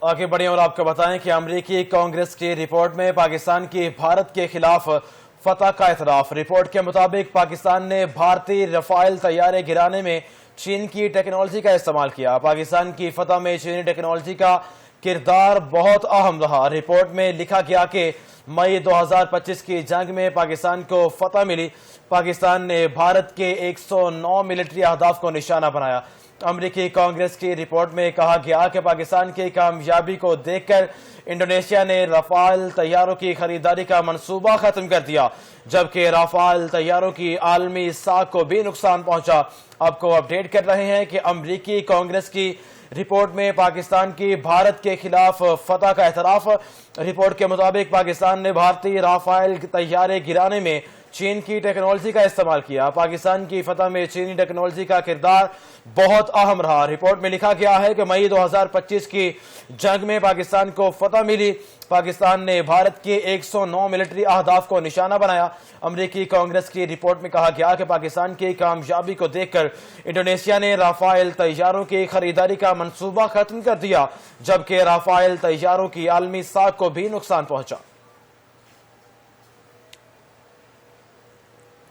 آگے بڑھیں اور آپ کو بتائیں کہ امریکی کانگریس کی رپورٹ میں پاکستان کی بھارت کے خلاف فتح کا اعتراف۔ رپورٹ کے مطابق پاکستان نے بھارتی رافیل طیارے گرانے میں چین کی ٹیکنالوجی کا استعمال کیا۔ پاکستان کی فتح میں چینی ٹیکنالوجی کا کردار بہت اہم رہا۔ رپورٹ میں لکھا گیا کہ مئی 2025 کی جنگ میں پاکستان کو فتح ملی۔ پاکستان نے بھارت کے 109 ملٹری اہداف کو نشانہ بنایا۔ امریکی کانگریس کی رپورٹ میں کہا گیا کہ پاکستان کی کامیابی کو دیکھ کر انڈونیشیا نے رافیل طیاروں کی خریداری کا منصوبہ ختم کر دیا، جبکہ رافیل طیاروں کی عالمی ساکھ کو بھی نقصان پہنچا۔ آپ کو اپڈیٹ کر رہے ہیں کہ امریکی کانگریس کی رپورٹ میں پاکستان کی بھارت کے خلاف فتح کا اعتراف۔ رپورٹ کے مطابق پاکستان نے بھارتی رافیل طیارے گرانے میں چین کی ٹیکنالوجی کا استعمال کیا۔ پاکستان کی فتح میں چینی ٹیکنالوجی کا کردار بہت اہم رہا۔ رپورٹ میں لکھا گیا ہے کہ مئی 2025 کی جنگ میں پاکستان کو فتح ملی۔ پاکستان نے بھارت کے 109 ملٹری اہداف کو نشانہ بنایا۔ امریکی کانگریس کی رپورٹ میں کہا گیا کہ پاکستان کی کامیابی کو دیکھ کر انڈونیشیا نے رافیل طیاروں کی خریداری کا منصوبہ ختم کر دیا، جبکہ رافیل طیاروں کی عالمی ساکھ کو بھی نقصان پہنچا۔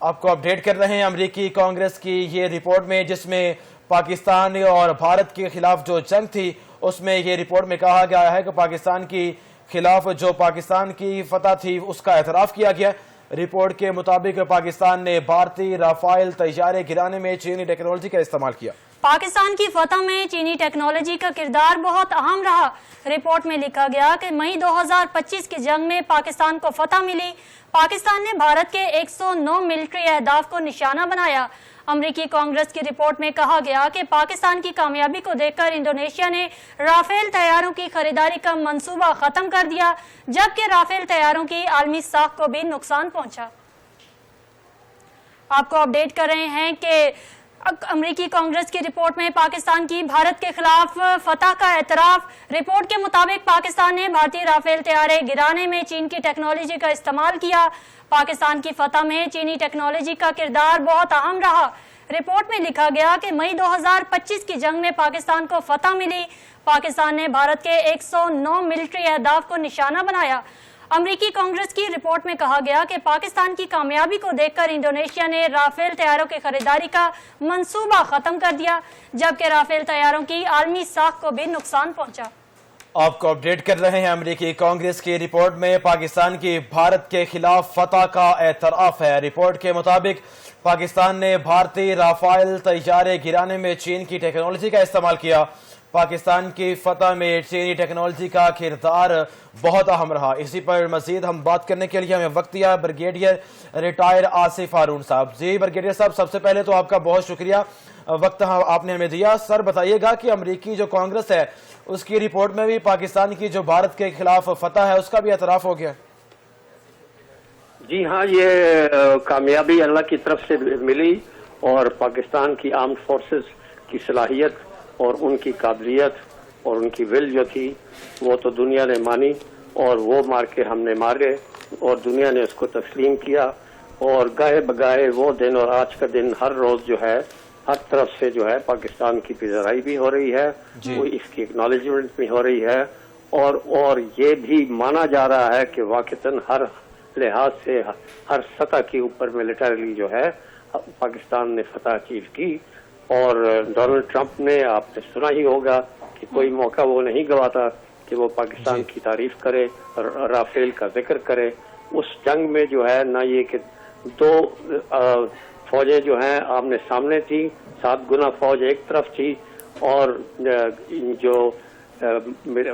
آپ کو اپڈیٹ کر رہے ہیں امریکی کانگریس کی یہ رپورٹ میں، جس میں پاکستان اور بھارت کے خلاف جو جنگ تھی اس میں یہ رپورٹ میں کہا گیا ہے کہ پاکستان کی خلاف جو پاکستان کی فتح تھی اس کا اعتراف کیا گیا۔ رپورٹ کے مطابق پاکستان نے بھارتی رافیل طیارے گرانے میں چینی ٹیکنالوجی کا استعمال کیا۔ پاکستان کی فتح میں چینی ٹیکنالوجی کا کردار بہت اہم رہا۔ رپورٹ میں لکھا گیا کہ مئی 2025 کی جنگ میں پاکستان کو فتح ملی۔ پاکستان نے بھارت کے 109 ملٹری اہداف کو نشانہ بنایا۔ امریکی کانگریس کی رپورٹ میں کہا گیا کہ پاکستان کی کامیابی کو دیکھ کر انڈونیشیا نے رافیل طیاروں کی خریداری کا منصوبہ ختم کر دیا، جبکہ رافیل طیاروں کی عالمی ساکھ کو بھی نقصان پہنچا۔ آپ کو اپڈیٹ کر رہے ہیں کہ امریکی کانگریس کی رپورٹ میں پاکستان کی بھارت کے خلاف فتح کا اعتراف۔ رپورٹ کے مطابق پاکستان نے بھارتی رافیل طیارے گرانے میں چین کی ٹیکنالوجی کا استعمال کیا۔ پاکستان کی فتح میں چینی ٹیکنالوجی کا کردار بہت اہم رہا۔ رپورٹ میں لکھا گیا کہ مئی 2025 کی جنگ میں پاکستان کو فتح ملی۔ پاکستان نے بھارت کے 109 ملٹری اہداف کو نشانہ بنایا۔ امریکی کانگریس کی رپورٹ میں کہا گیا کہ پاکستان کی کامیابی کو دیکھ کر انڈونیشیا نے رافیل طیاروں کی خریداری کا منصوبہ ختم کر دیا، جبکہ رافیل طیاروں کی عالمی ساکھ کو بھی نقصان پہنچا۔ آپ کو اپڈیٹ کر رہے ہیں امریکی کانگریس کی رپورٹ میں پاکستان کی بھارت کے خلاف فتح کا اعتراف ہے۔ رپورٹ کے مطابق پاکستان نے بھارتی رافیل طیارے گرانے میں چین کی ٹیکنالوجی کا استعمال کیا۔ پاکستان کی فتح میں چینی ٹیکنالوجی کا کردار بہت اہم رہا۔ اسی پر مزید ہم بات کرنے کے لیے ہمیں وقت دیا بریگیڈیئر ریٹائر آصف ہارون صاحب۔ جی بریگیڈیئر صاحب، سب سے پہلے تو آپ کا بہت شکریہ، وقت آپ نے ہمیں دیا۔ سر بتائیے گا کہ امریکی جو کانگریس ہے اس کی رپورٹ میں بھی پاکستان کی جو بھارت کے خلاف فتح ہے اس کا بھی اعتراف ہو گیا؟ جی ہاں، یہ کامیابی اللہ کی طرف سے ملی اور پاکستان کی آرمڈ فورسز کی صلاحیت اور ان کی قابلیت اور ان کی ول جو تھی وہ تو دنیا نے مانی، اور وہ مار کے ہم نے مارے اور دنیا نے اس کو تسلیم کیا۔ اور گاہے بگاہے وہ دن اور آج کا دن ہر روز جو ہے ہر طرف سے جو ہے پاکستان کی پذیرائی بھی ہو رہی ہے، وہ اس کی اکنالجمنٹ بھی ہو رہی ہے، اور یہ بھی مانا جا رہا ہے کہ واقعتاً ہر لحاظ سے ہر سطح کے اوپر ملٹریلی جو ہے پاکستان نے فتح اچیو کی۔ اور ڈونلڈ ٹرمپ نے، آپ نے سنا ہی ہوگا کہ کوئی موقع وہ نہیں گواتا کہ وہ پاکستان کی تعریف کرے، رافیل کا ذکر کرے۔ اس جنگ میں جو ہے نہ یہ کہ دو فوجیں جو ہیں آمنے سامنے تھی، 7 گنا فوج ایک طرف تھی، اور جو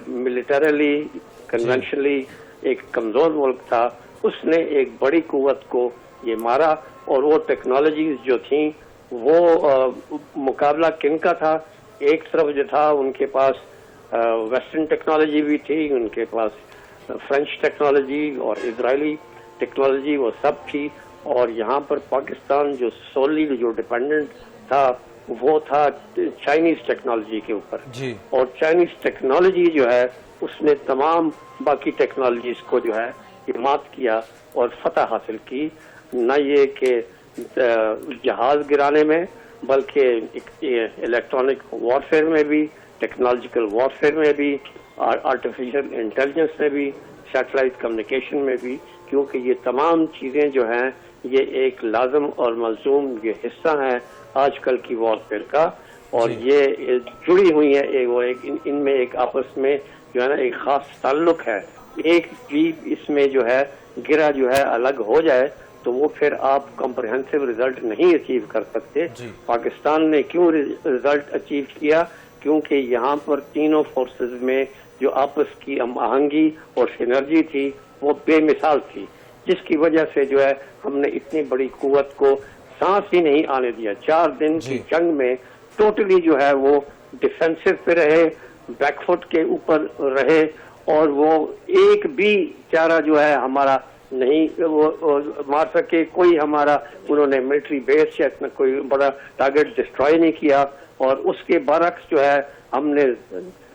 ملٹریلی کنونشنلی ایک کمزور ملک تھا اس نے ایک بڑی قوت کو یہ مارا۔ اور وہ ٹیکنالوجیز جو تھیں وہ مقابلہ کن کا تھا؟ ایک طرف جو تھا ان کے پاس ویسٹرن ٹیکنالوجی بھی تھی، ان کے پاس فرینچ ٹیکنالوجی اور اسرائیلی ٹیکنالوجی وہ سب تھی، اور یہاں پر پاکستان جو سولی جو ڈیپینڈنٹ تھا وہ تھا چائنیز ٹیکنالوجی کے اوپر۔ اور چائنیز ٹیکنالوجی جو ہے اس نے تمام باقی ٹیکنالوجیز کو جو ہے مات کیا اور فتح حاصل کی۔ نہ یہ کہ جہاز گرانے میں بلکہ الیکٹرانک وارفیئر میں بھی، ٹیکنالوجیکل وارفیئر میں بھی آرٹیفیشل انٹیلیجنس میں بھی، سیٹلائٹ کمیونیکیشن میں بھی، کیونکہ یہ تمام چیزیں جو ہیں یہ ایک لازم اور ملزوم یہ حصہ ہیں آج کل کی وارفیئر کا، اور یہ جڑی ہوئی ہیں، ان میں ایک آپس میں جو ہے نا ایک خاص تعلق ہے. ایک بھی اس میں جو ہے گرا جو ہے الگ ہو جائے تو وہ پھر آپ کمپریہنسو ریزلٹ نہیں اچیو کر سکتے. پاکستان نے کیوں ریزلٹ اچیو کیا؟ کیونکہ یہاں پر تینوں فورسز میں جو آپس کی ہم آہنگی اور سینرجی تھی وہ بے مثال تھی، جس کی وجہ سے جو ہے ہم نے اتنی بڑی قوت کو سانس ہی نہیں آنے دیا. 4 دن کی جنگ میں ٹوٹلی جو ہے وہ ڈیفینسو پہ رہے، بیک فٹ کے اوپر رہے، اور وہ ایک بھی چارہ جو ہے ہمارا نہیں وہ مار سکے. کوئی ہمارا انہوں نے ملٹری بیس یا کوئی بڑا ٹارگٹ ڈسٹروائے نہیں کیا. اور اس کے برعکس جو ہے ہم نے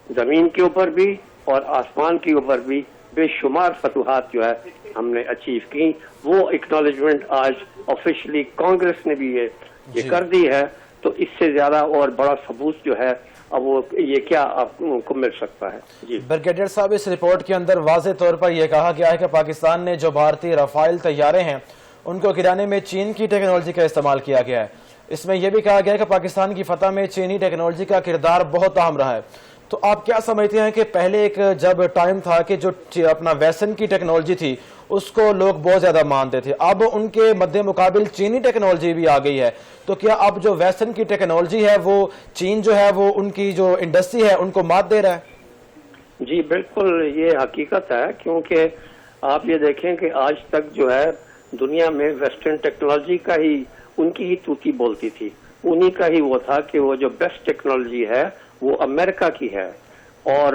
زمین کے اوپر بھی اور آسمان کے اوپر بھی بے شمار فتوحات جو ہے ہم نے اچیو کی. وہ اکنالجمنٹ آج آفیشلی کانگریس نے بھی یہ کر دی ہے. تو اس سے زیادہ اور بڑا ثبوت جو ہے اب وہ یہ کیا آپ کو مل سکتا ہے. جی بریگیڈیئر صاحب، اس رپورٹ کے اندر واضح طور پر یہ کہا گیا ہے کہ پاکستان نے جو بھارتی رافائل طیارے ہیں ان کو گرانے میں چین کی ٹیکنالوجی کا استعمال کیا گیا ہے. اس میں یہ بھی کہا گیا ہے کہ پاکستان کی فتح میں چینی ٹیکنالوجی کا کردار بہت اہم رہا ہے. تو آپ کیا سمجھتے ہیں کہ پہلے ایک جب ٹائم تھا کہ جو اپنا ویسٹرن کی ٹیکنالوجی تھی اس کو لوگ بہت زیادہ مانتے تھے، اب ان کے مد مقابل چینی ٹیکنالوجی بھی آ گئی ہے، تو کیا اب جو ویسٹرن کی ٹیکنالوجی ہے وہ چین جو ہے وہ ان کی جو انڈسٹری ہے ان کو مات دے رہا ہے؟ جی بالکل یہ حقیقت ہے، کیونکہ آپ یہ دیکھیں کہ آج تک جو ہے دنیا میں ویسٹرن ٹیکنالوجی کا ہی ان کی ہی توتی بولتی تھی، انہی کا ہی وہ تھا کہ وہ جو بیسٹ ٹیکنالوجی ہے وہ امریکہ کی ہے، اور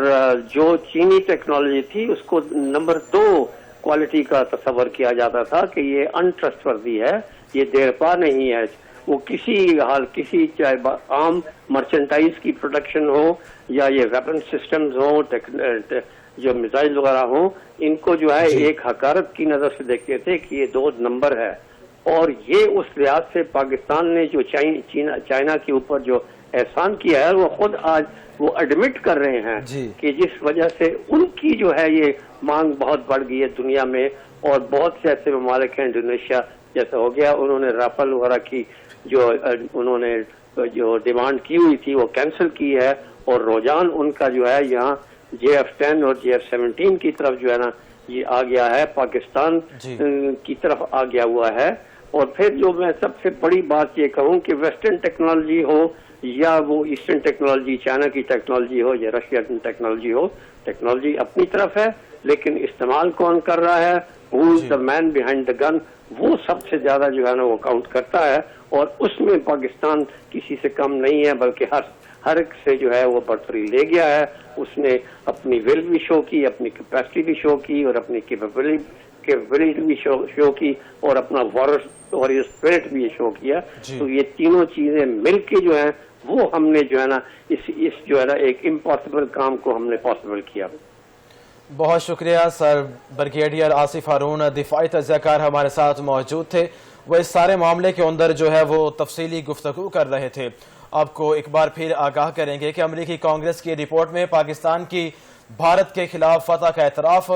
جو چینی ٹیکنالوجی تھی اس کو نمبر 2 کوالٹی کا تصور کیا جاتا تھا کہ یہ انٹرسٹ وردی ہے، یہ دیر پا نہیں ہے. وہ کسی حال کسی چاہے عام مرچنٹائز کی پروڈکشن ہو یا یہ ویپن سسٹمز ہوں، جو میزائل وغیرہ ہوں، ان کو جو ہے ایک حقارت کی نظر سے دیکھتے تھے کہ یہ 2 نمبر ہے. اور یہ اس لحاظ سے پاکستان نے جو چائنا کے اوپر جو احسان کیا ہے وہ خود آج وہ ایڈمٹ کر رہے ہیں کہ جس وجہ سے ان کی جو ہے یہ مانگ بہت بڑھ گئی ہے دنیا میں. اور بہت سے ایسے ممالک ہیں، انڈونیشیا جیسا ہو گیا، انہوں نے رافل وغیرہ کی جو انہوں نے جو ڈیمانڈ کی ہوئی تھی وہ کینسل کی ہے، اور رجحان ان کا جو ہے یہاں JF-10 اور JF-17 کی طرف جو ہے نا یہ آ گیا ہے، پاکستان کی طرف آ گیا ہوا ہے. اور پھر جو میں سب سے بڑی بات یہ کہوں کہ ویسٹرن ٹیکنالوجی ہو یا وہ ایسٹرن ٹیکنالوجی، چائنا کی ٹیکنالوجی ہو یا رشیا کی ٹیکنالوجی ہو، ٹیکنالوجی اپنی طرف ہے، لیکن استعمال کون کر رہا ہے، ہو از دا مین بیہائنڈ دا گن، وہ سب سے زیادہ جو ہے نا وہ کاؤنٹ کرتا ہے. اور اس میں پاکستان کسی سے کم نہیں ہے، بلکہ ہر ایک سے جو ہے وہ برتری لے گیا ہے. اس نے اپنی ول بھی شو کی، اپنی کیپیسٹی بھی شو کی، اور اپنی کیپیبلٹی بھی شو کی، اور اپنا واریر اسپرٹ بھی شو کیا. تو یہ تینوں چیزیں مل کے جو ہیں وہ ہم نے جو ہے نا اس جو ہے نا ایک امپاسبل کام کو ہم نے پاسبل کیا. بہت شکریہ سر. بریگیڈیئر آصف ہارون دفاعی تجزیہ کار ہمارے ساتھ موجود تھے، وہ اس سارے معاملے کے اندر جو ہے وہ تفصیلی گفتگو کر رہے تھے. آپ کو ایک بار پھر آگاہ کریں گے کہ امریکی کانگریس کی رپورٹ میں پاکستان کی بھارت کے خلاف فتح کا اعتراف.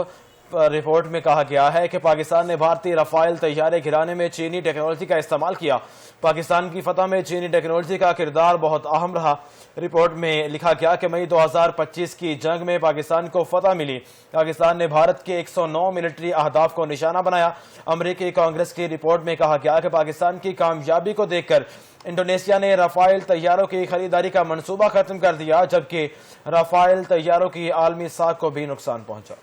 رپورٹ میں کہا گیا ہے کہ پاکستان نے بھارتی رافائل طیارے گرانے میں چینی ٹیکنالوجی کا استعمال کیا. پاکستان کی فتح میں چینی ٹیکنالوجی کا کردار بہت اہم رہا. رپورٹ میں لکھا گیا کہ مئی 2025 کی جنگ میں پاکستان کو فتح ملی. پاکستان نے بھارت کے 109 ملٹری اہداف کو نشانہ بنایا. امریکی کانگریس کی رپورٹ میں کہا گیا کہ پاکستان کی کامیابی کو دیکھ کر انڈونیشیا نے رافائل طیاروں کی خریداری کا منصوبہ ختم کر دیا، جبکہ رافائل طیاروں کی عالمی ساکھ کو بھی نقصان پہنچا.